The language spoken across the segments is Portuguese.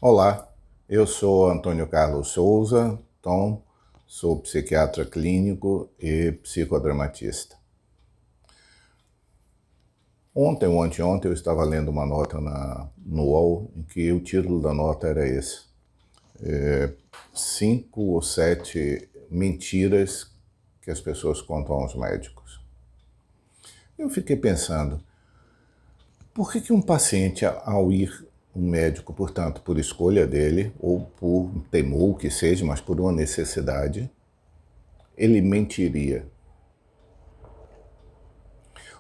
Olá, eu sou Antônio Carlos Souza, Tom, sou psiquiatra clínico e psicodramatista. Ontem ou anteontem eu estava lendo uma nota no UOL em que o título da nota era esse: 5 ou 7 mentiras que as pessoas contam aos médicos. Eu fiquei pensando, por que um paciente, ao ir um médico, portanto, por escolha dele, ou por temor que seja, mas por uma necessidade, ele mentiria?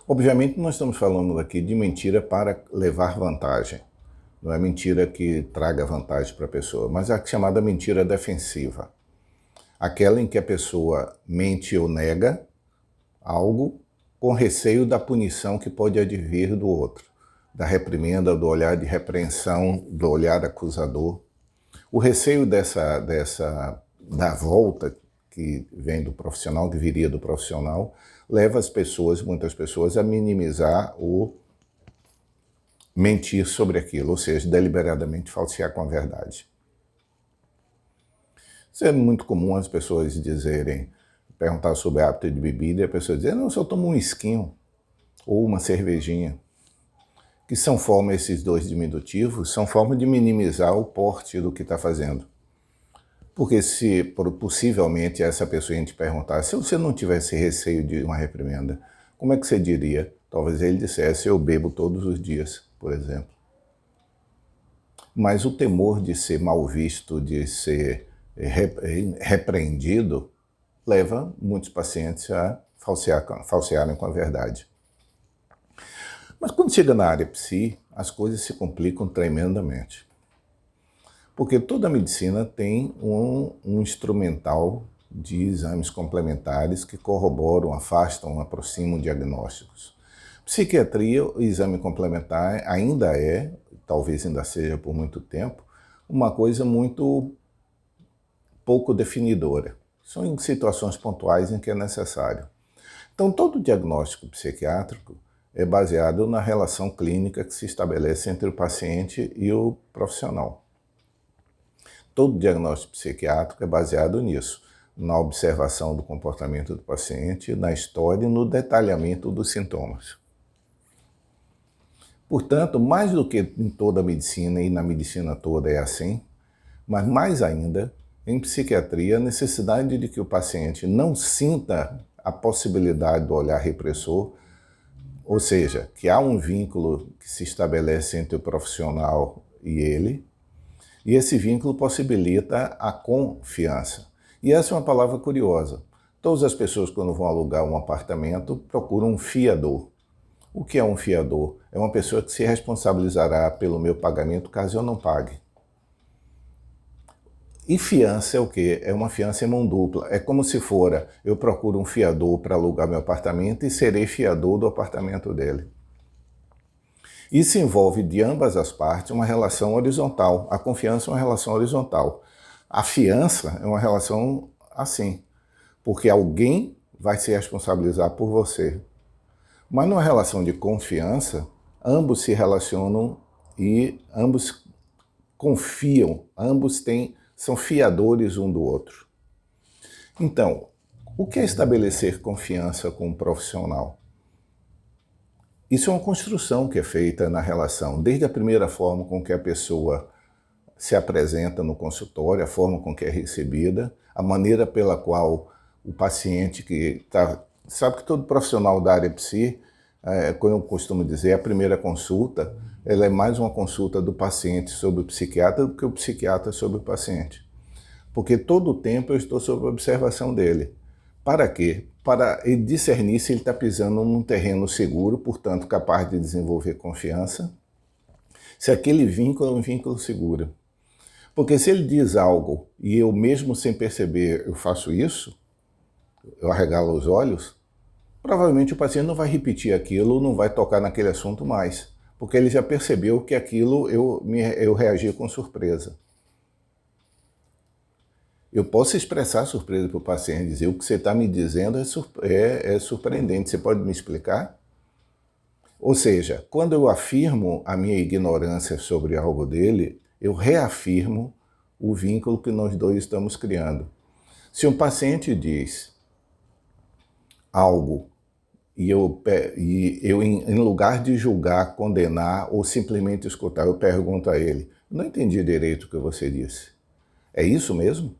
Obviamente, nós estamos falando aqui de mentira para levar vantagem. Não é mentira que traga vantagem para a pessoa, mas a chamada mentira defensiva. Aquela em que a pessoa mente ou nega algo com receio da punição que pode advir do outro, da reprimenda, do olhar de repreensão, do olhar acusador. O receio da volta que vem do profissional, que viria do profissional, leva as pessoas, muitas pessoas, a minimizar ou mentir sobre aquilo, ou seja, deliberadamente falsear com a verdade. Isso é muito comum as pessoas perguntar sobre hábito de bebida e a pessoa dizer, não, eu só tomo um esquinho ou uma cervejinha. Que são formas, esses dois diminutivos, são formas de minimizar o porte do que está fazendo. Porque se possivelmente essa pessoa ia te perguntar, se você não tivesse receio de uma reprimenda, como é que você diria? Talvez ele dissesse, eu bebo todos os dias, por exemplo. Mas o temor de ser mal visto, de ser repreendido, leva muitos pacientes a falsearem com a verdade. Mas quando chega na área psi, as coisas se complicam tremendamente. Porque toda a medicina tem um instrumental de exames complementares que corroboram, afastam, aproximam diagnósticos. Psiquiatria, o exame complementar ainda é, talvez ainda seja por muito tempo, uma coisa muito pouco definidora. São em situações pontuais em que é necessário. Então, todo diagnóstico psiquiátrico é baseado na relação clínica que se estabelece entre o paciente e o profissional. Todo diagnóstico psiquiátrico é baseado nisso, na observação do comportamento do paciente, na história e no detalhamento dos sintomas. Portanto, mais do que em toda a medicina e na medicina toda é assim, mas mais ainda, em psiquiatria, a necessidade de que o paciente não sinta a possibilidade do olhar repressor, ou seja, que há um vínculo que se estabelece entre o profissional e ele, e esse vínculo possibilita a confiança. E essa é uma palavra curiosa. Todas as pessoas, quando vão alugar um apartamento, procuram um fiador. O que é um fiador? É uma pessoa que se responsabilizará pelo meu pagamento caso eu não pague. E fiança é o quê? É uma fiança em mão dupla. É como se fora, eu procuro um fiador para alugar meu apartamento e serei fiador do apartamento dele. Isso envolve de ambas as partes uma relação horizontal. A confiança é uma relação horizontal. A fiança é uma relação assim, porque alguém vai se responsabilizar por você. Mas numa relação de confiança, ambos se relacionam e ambos confiam, são fiadores um do outro. Então, o que é estabelecer confiança com um profissional? Isso é uma construção que é feita na relação, desde a primeira forma com que a pessoa se apresenta no consultório, a forma com que é recebida, a maneira pela qual o paciente que está... Sabe que todo profissional da área psi, como eu costumo dizer, a primeira consulta, ela é mais uma consulta do paciente sobre o psiquiatra do que o psiquiatra sobre o paciente. Porque todo o tempo eu estou sob observação dele. Para quê? Para ele discernir se ele está pisando num terreno seguro, portanto capaz de desenvolver confiança, se aquele vínculo é um vínculo seguro. Porque se ele diz algo e eu mesmo sem perceber eu faço isso, eu arregalo os olhos, provavelmente o paciente não vai repetir aquilo, não vai tocar naquele assunto mais, porque ele já percebeu que aquilo eu reagi com surpresa. Eu posso expressar surpresa para o paciente, dizer o que você está me dizendo é surpreendente, você pode me explicar? Ou seja, quando eu afirmo a minha ignorância sobre algo dele, eu reafirmo o vínculo que nós dois estamos criando. Se um paciente diz algo e eu em lugar de julgar, condenar ou simplesmente escutar, eu pergunto a ele, não entendi direito o que você disse. É isso mesmo?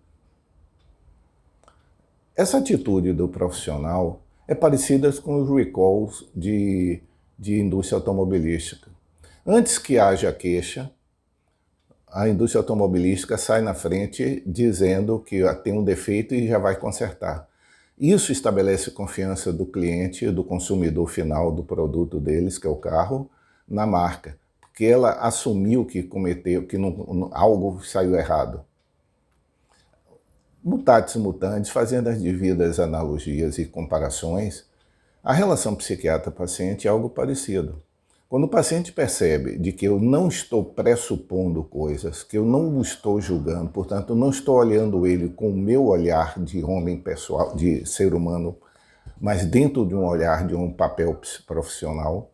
Essa atitude do profissional é parecida com os recalls de indústria automobilística. Antes que haja queixa, a indústria automobilística sai na frente dizendo que tem um defeito e já vai consertar. Isso estabelece confiança do cliente, do consumidor final do produto deles, que é o carro, na marca, porque ela assumiu que cometeu, que algo saiu errado. Mutatis mutandis, fazendo as devidas analogias e comparações, a relação psiquiatra-paciente é algo parecido. Quando o paciente percebe de que eu não estou pressupondo coisas, que eu não o estou julgando, portanto, não estou olhando ele com o meu olhar de homem pessoal, de ser humano, mas dentro de um olhar de um papel profissional,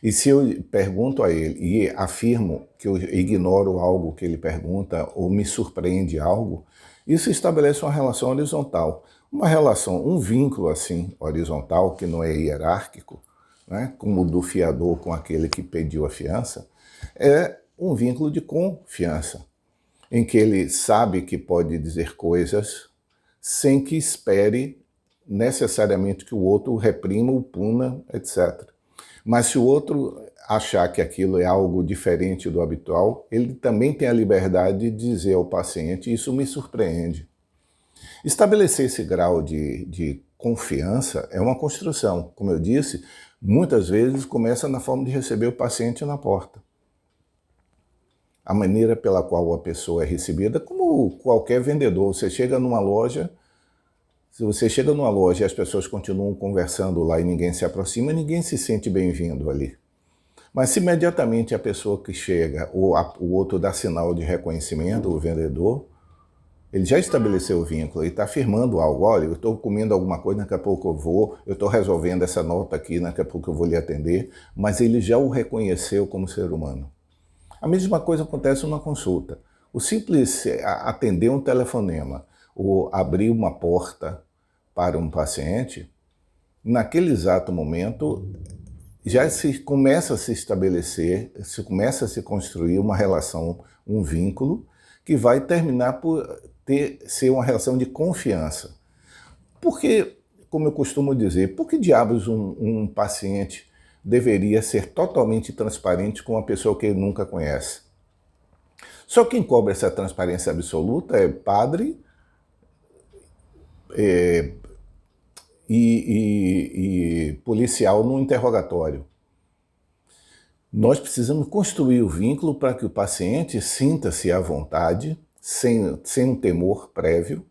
e se eu pergunto a ele e afirmo que eu ignoro algo que ele pergunta ou me surpreende algo, isso estabelece uma relação horizontal. Uma relação, um vínculo assim horizontal, que não é hierárquico, né, como o do fiador com aquele que pediu a fiança, é um vínculo de confiança, em que ele sabe que pode dizer coisas sem que espere necessariamente que o outro reprima, o puna, etc. Mas se o outro achar que aquilo é algo diferente do habitual, ele também tem a liberdade de dizer ao paciente, isso me surpreende. Estabelecer esse grau de confiança é uma construção. Como eu disse, muitas vezes começa na forma de receber o paciente na porta. A maneira pela qual a pessoa é recebida, como qualquer vendedor. Você chega numa loja, se você chega numa loja e as pessoas continuam conversando lá e ninguém se aproxima, ninguém se sente bem-vindo ali. Mas se imediatamente a pessoa que chega, ou o outro dá sinal de reconhecimento, o vendedor, ele já estabeleceu o vínculo, ele está afirmando algo. Olha, eu estou comendo alguma coisa, daqui a pouco eu vou, eu estou resolvendo essa nota aqui, daqui a pouco eu vou lhe atender, mas ele já o reconheceu como ser humano. A mesma coisa acontece numa consulta. O simples atender um telefonema ou abrir uma porta para um paciente, naquele exato momento já começa a se estabelecer, começa a se construir uma relação, um vínculo, que vai terminar por ser uma relação de confiança. Porque, como eu costumo dizer, por que diabos um paciente deveria ser totalmente transparente com uma pessoa que ele nunca conhece? Só quem cobra essa transparência absoluta é padre e policial no interrogatório. Nós precisamos construir o vínculo para que o paciente sinta-se à vontade, sem um temor prévio,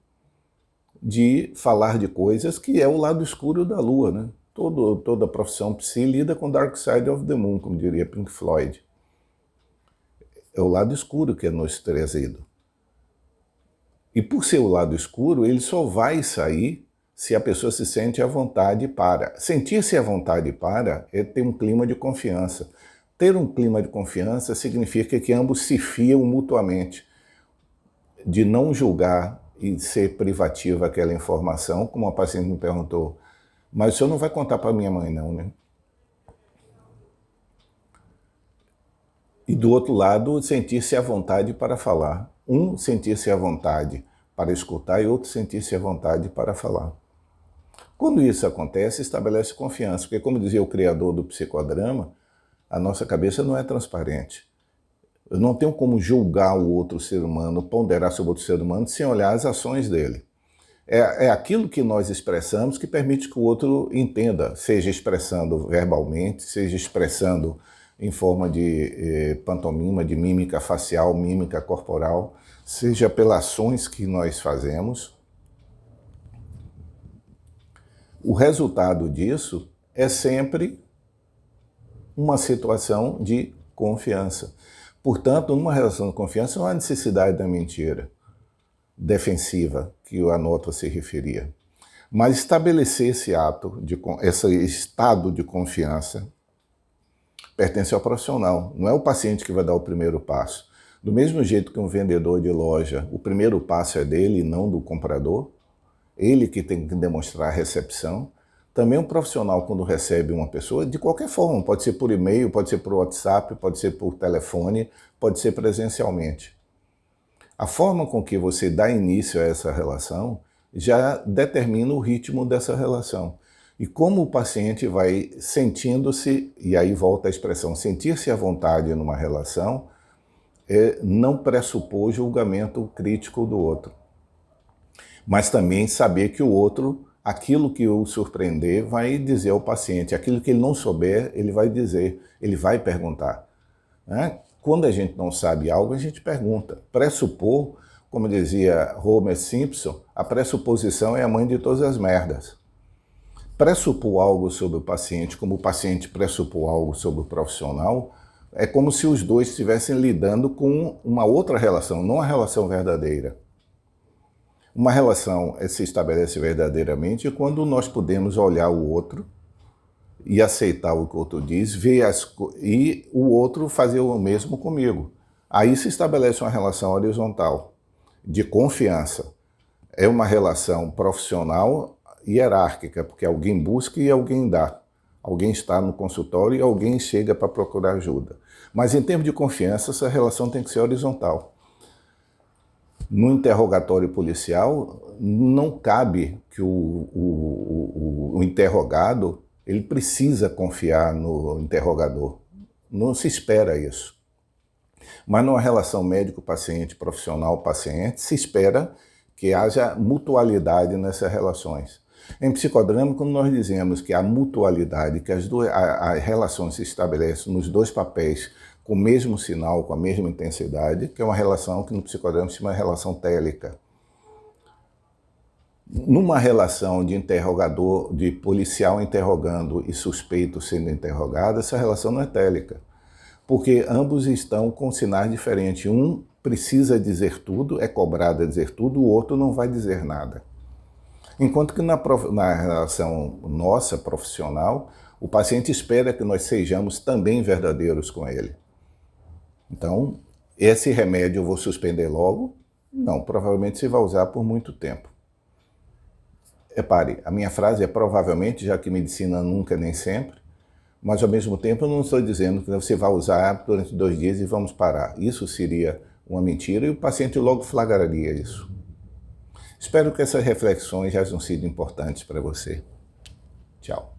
de falar de coisas que é o lado escuro da lua, né? Toda profissão psi lida com Dark Side of the Moon, como diria Pink Floyd. É o lado escuro que é nos trazido. E por ser o lado escuro, ele só vai sair se a pessoa se sente à vontade para. Sentir-se à vontade para é ter um clima de confiança. Ter um clima de confiança significa que ambos se fiam mutuamente, de não julgar e ser privativa aquela informação, como a paciente me perguntou, mas o senhor não vai contar para minha mãe não, né? E do outro lado, sentir-se à vontade para falar. Um sentir-se à vontade para escutar e outro sentir-se à vontade para falar. Quando isso acontece, estabelece confiança, porque como dizia o criador do psicodrama, a nossa cabeça não é transparente. Eu não tenho como julgar o outro ser humano, ponderar sobre o outro ser humano, sem olhar as ações dele. É aquilo que nós expressamos que permite que o outro entenda, seja expressando verbalmente, seja expressando em forma de pantomima, de mímica facial, mímica corporal, seja pelas ações que nós fazemos. O resultado disso é sempre uma situação de confiança. Portanto, numa relação de confiança não há necessidade da mentira defensiva que o Anoto se referia. Mas estabelecer esse esse estado de confiança pertence ao profissional. Não é o paciente que vai dar o primeiro passo. Do mesmo jeito que um vendedor de loja, o primeiro passo é dele e não do comprador, ele que tem que demonstrar a recepção. Também um profissional, quando recebe uma pessoa, de qualquer forma, pode ser por e-mail, pode ser por WhatsApp, pode ser por telefone, pode ser presencialmente. A forma com que você dá início a essa relação já determina o ritmo dessa relação. E como o paciente vai sentindo-se, e aí volta a expressão, sentir-se à vontade numa relação, não pressupor julgamento crítico do outro. Mas também saber que o outro, aquilo que o surpreender, vai dizer ao paciente. Aquilo que ele não souber, ele vai dizer, ele vai perguntar. Né? Quando a gente não sabe algo, a gente pergunta. Pressupor, como dizia Homer Simpson, a pressuposição é a mãe de todas as merdas. Pressupor algo sobre o paciente, como o paciente pressupor algo sobre o profissional, é como se os dois estivessem lidando com uma outra relação, não uma relação verdadeira. Uma relação se estabelece verdadeiramente quando nós podemos olhar o outro e aceitar o que o outro diz, e o outro fazer o mesmo comigo. Aí se estabelece uma relação horizontal, de confiança. É uma relação profissional hierárquica, porque alguém busca e alguém dá. Alguém está no consultório e alguém chega para procurar ajuda. Mas em termos de confiança, essa relação tem que ser horizontal. No interrogatório policial, não cabe que o interrogado ele precisa confiar no interrogador. Não se espera isso. Mas numa relação médico-paciente, profissional-paciente, se espera que haja mutualidade nessas relações. Em psicodrama, quando nós dizemos que a mutualidade, que as relações se estabelecem nos dois papéis com o mesmo sinal, com a mesma intensidade, que é uma relação que no psicodrama se chama relação télica. Numa relação de interrogador, de policial interrogando e suspeito sendo interrogado, essa relação não é télica, porque ambos estão com sinais diferentes. Um precisa dizer tudo, é cobrado a dizer tudo, o outro não vai dizer nada. Enquanto que na relação nossa, profissional, o paciente espera que nós sejamos também verdadeiros com ele. Então, esse remédio eu vou suspender logo? Não, provavelmente você vai usar por muito tempo. Repare, a minha frase é provavelmente, já que medicina nunca nem sempre, mas ao mesmo tempo eu não estou dizendo que você vai usar durante 2 dias e vamos parar. Isso seria uma mentira e o paciente logo flagraria isso. Espero que essas reflexões já tenham sido importantes para você. Tchau.